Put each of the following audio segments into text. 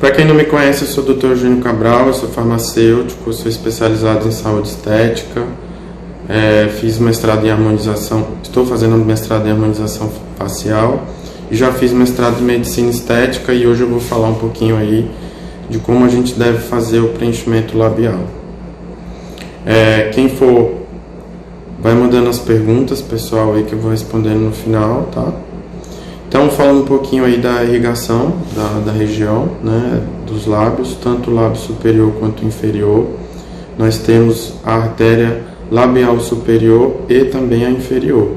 Para quem não me conhece, eu sou o Dr. Júnior Cabral, eu sou farmacêutico, sou especializado em saúde estética, fiz mestrado em harmonização, estou fazendo mestrado em harmonização facial e já fiz mestrado em medicina estética, e hoje eu vou falar um pouquinho aí de como a gente deve fazer o preenchimento labial. Quem for, vai mandando as perguntas, pessoal, aí que eu vou respondendo no final, tá? Então, falando um pouquinho aí da irrigação da região, né, dos lábios, tanto o lábio superior quanto o inferior. Nós temos a artéria labial superior e também a inferior,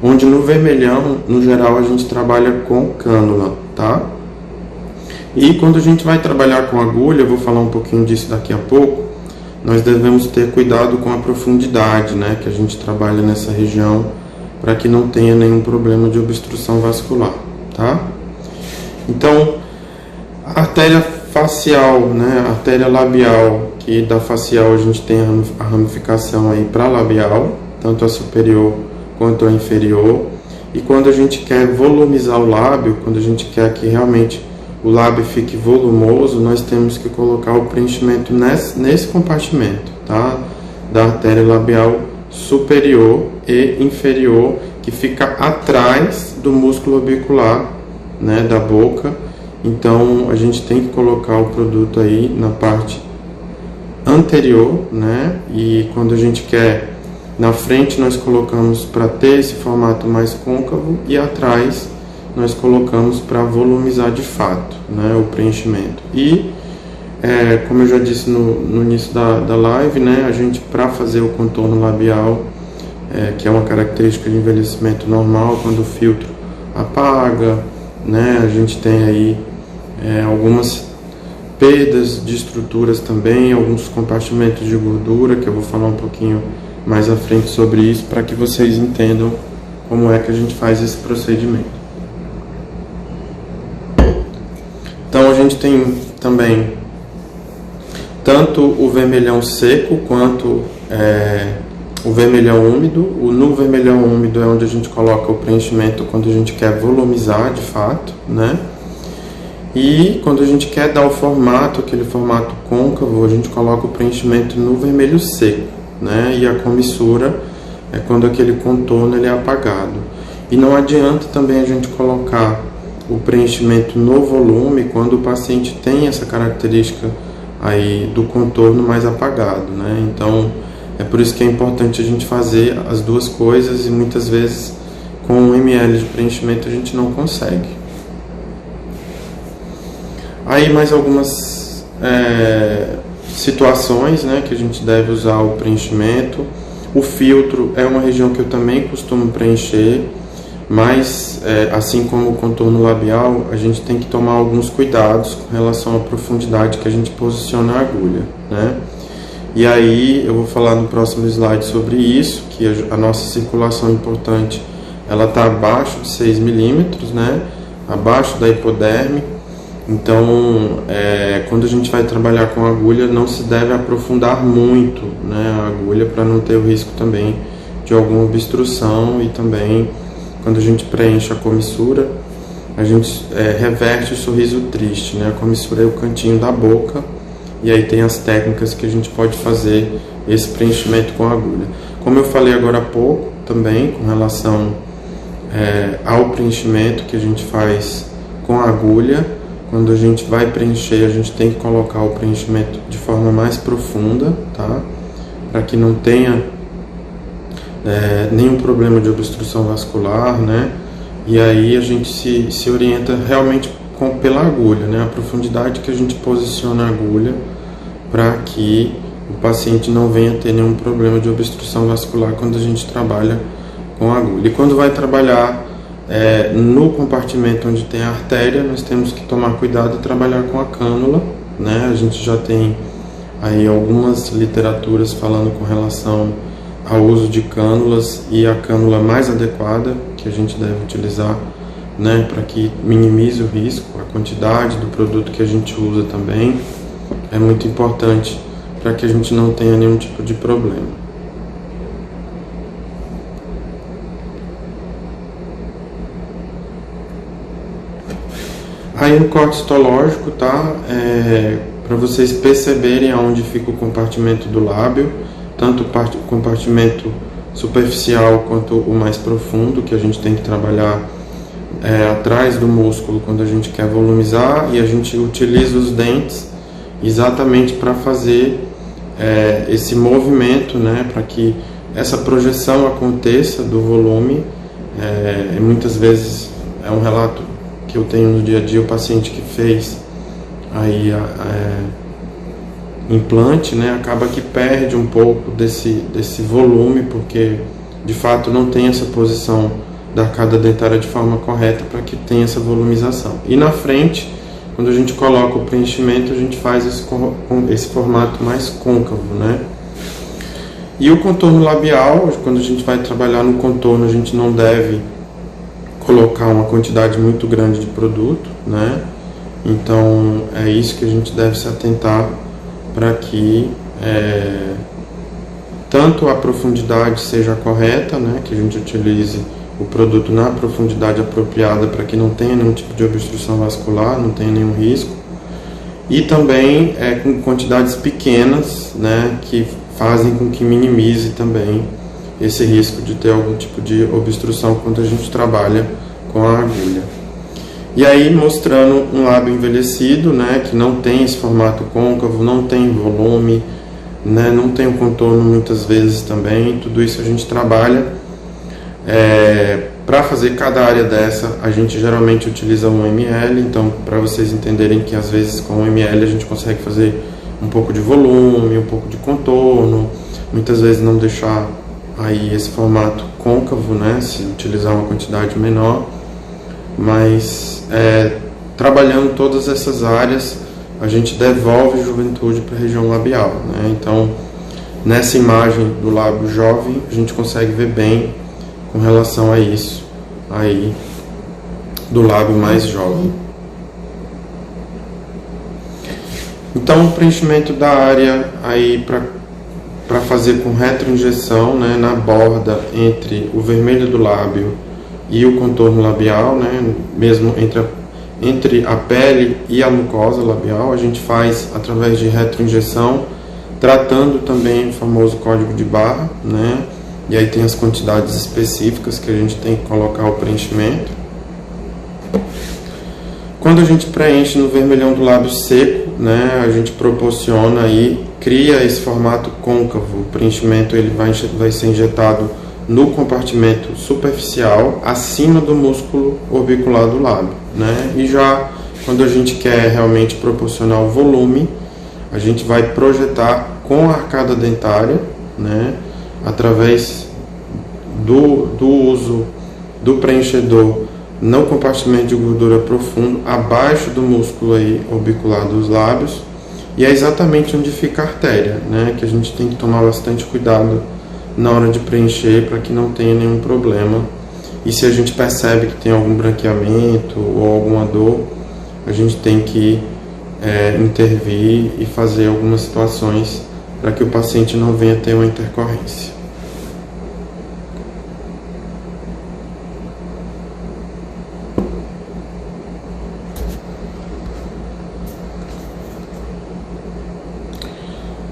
onde no vermelhão, no geral, a gente trabalha com cânula, tá? E quando a gente vai trabalhar com agulha, eu vou falar um pouquinho disso daqui a pouco, nós devemos ter cuidado com a profundidade, né, que a gente trabalha nessa região, para que não tenha nenhum problema de obstrução vascular, tá? Então, a artéria facial, né, a artéria labial, que da facial a gente tem a ramificação aí para labial, tanto a superior quanto a inferior. E quando a gente quer volumizar o lábio, quando a gente quer que realmente o lábio fique volumoso, nós temos que colocar o preenchimento nesse compartimento, tá? Da artéria labial superior e inferior, que fica atrás do músculo orbicular, né, da boca. Então a gente tem que colocar o produto aí na parte anterior, né? E quando a gente quer na frente, nós colocamos para ter esse formato mais côncavo, e atrás nós colocamos para volumizar de fato, né, o preenchimento. E como eu já disse no início da live, né, a gente, para fazer o contorno labial, que é uma característica de envelhecimento normal, quando o filtro apaga, né, a gente tem aí algumas perdas de estruturas também, alguns compartimentos de gordura, que eu vou falar um pouquinho mais à frente sobre isso, para que vocês entendam como é que a gente faz esse procedimento. Então a gente tem também tanto o vermelhão seco quanto o vermelhão úmido. No vermelhão úmido é onde a gente coloca o preenchimento quando a gente quer volumizar de fato, né? E quando a gente quer dar o formato, aquele formato côncavo, a gente coloca o preenchimento no vermelho seco, né? E a comissura é quando aquele contorno ele é apagado. E não adianta também a gente colocar o preenchimento no volume quando o paciente tem essa característica aí do contorno mais apagado, né? Então é por isso que é importante a gente fazer as duas coisas, e muitas vezes com 1 ml de preenchimento a gente não consegue. Aí mais algumas situações, né, que a gente deve usar o preenchimento. O filtro é uma região que eu também costumo preencher, mas assim como o contorno labial, a gente tem que tomar alguns cuidados com relação à profundidade que a gente posiciona a agulha, né? E aí eu vou falar no próximo slide sobre isso, que a nossa circulação importante, ela está abaixo de 6 milímetros, né? Abaixo da hipoderme. Então, quando a gente vai trabalhar com a agulha, não se deve aprofundar muito, né, a agulha, para não ter o risco também de alguma obstrução. E também, quando a gente preenche a comissura, a gente reverte o sorriso triste, né? A comissura é o cantinho da boca, e aí tem as técnicas que a gente pode fazer esse preenchimento com a agulha. Como eu falei agora há pouco também, com relação ao preenchimento que a gente faz com a agulha, quando a gente vai preencher, a gente tem que colocar o preenchimento de forma mais profunda, tá? Para que não tenha nenhum problema de obstrução vascular, né? E aí a gente se orienta realmente pela agulha, né? A profundidade que a gente posiciona a agulha, para que o paciente não venha ter nenhum problema de obstrução vascular quando a gente trabalha com a agulha. E quando vai trabalhar no compartimento onde tem a artéria, nós temos que tomar cuidado e trabalhar com a cânula, né? A gente já tem aí algumas literaturas falando com relação ao uso de cânulas, e a cânula mais adequada que a gente deve utilizar, né, para que minimize o risco, a quantidade do produto que a gente usa também é muito importante para que a gente não tenha nenhum tipo de problema. Aí no corte histológico, tá? Para vocês perceberem aonde fica o compartimento do lábio, tanto o compartimento superficial quanto o mais profundo, que a gente tem que trabalhar atrás do músculo quando a gente quer volumizar, e a gente utiliza os dentes exatamente para fazer esse movimento, né, para que essa projeção aconteça do volume. Muitas vezes é um relato que eu tenho no dia a dia, o paciente que fez aí implante, né, acaba que perde um pouco desse volume, porque de fato não tem essa posição da arcada dentária de forma correta para que tenha essa volumização. E na frente, quando a gente coloca o preenchimento, a gente faz esse formato mais côncavo, né? E o contorno labial, quando a gente vai trabalhar no contorno, a gente não deve colocar uma quantidade muito grande de produto, né? Então é isso que a gente deve se atentar para que tanto a profundidade seja correta, né? Que a gente utilize o produto na profundidade apropriada para que não tenha nenhum tipo de obstrução vascular, não tenha nenhum risco, e também com quantidades pequenas, né, que fazem com que minimize também esse risco de ter algum tipo de obstrução quando a gente trabalha com a agulha. E aí mostrando um lábio envelhecido, né, que não tem esse formato côncavo, não tem volume, né, não tem o contorno muitas vezes também. Tudo isso a gente trabalha. Para fazer cada área dessa, a gente geralmente utiliza 1 ml, então para vocês entenderem que às vezes com 1 ml a gente consegue fazer um pouco de volume, um pouco de contorno, muitas vezes não deixar aí esse formato côncavo, né, se utilizar uma quantidade menor, mas trabalhando todas essas áreas, a gente devolve juventude para a região labial, né? Então nessa imagem do lábio jovem a gente consegue ver bem com relação a isso aí do lábio mais jovem. Então o preenchimento da área aí para fazer com retroinjeção, né, na borda entre o vermelho do lábio e o contorno labial, né, mesmo entre a pele e a mucosa labial, a gente faz através de retroinjeção, tratando também o famoso código de barra, né? E aí tem as quantidades específicas que a gente tem que colocar o preenchimento. Quando a gente preenche no vermelhão do lábio seco, né, a gente proporciona aí, cria esse formato côncavo. O preenchimento ele vai ser injetado no compartimento superficial, acima do músculo orbicular do lábio, né? E já quando a gente quer realmente proporcionar o volume, a gente vai projetar com a arcada dentária, né, através do uso do preenchedor no compartimento de gordura profundo, abaixo do músculo aí orbicular dos lábios, e é exatamente onde fica a artéria, né, que a gente tem que tomar bastante cuidado na hora de preencher para que não tenha nenhum problema. E se a gente percebe que tem algum branqueamento ou alguma dor, a gente tem que intervir e fazer algumas situações para que o paciente não venha ter uma intercorrência.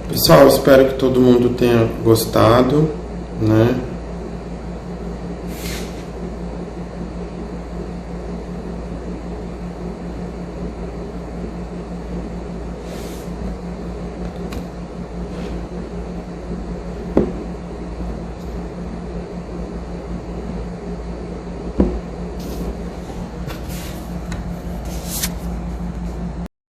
Pessoal, espero que todo mundo tenha gostado, né?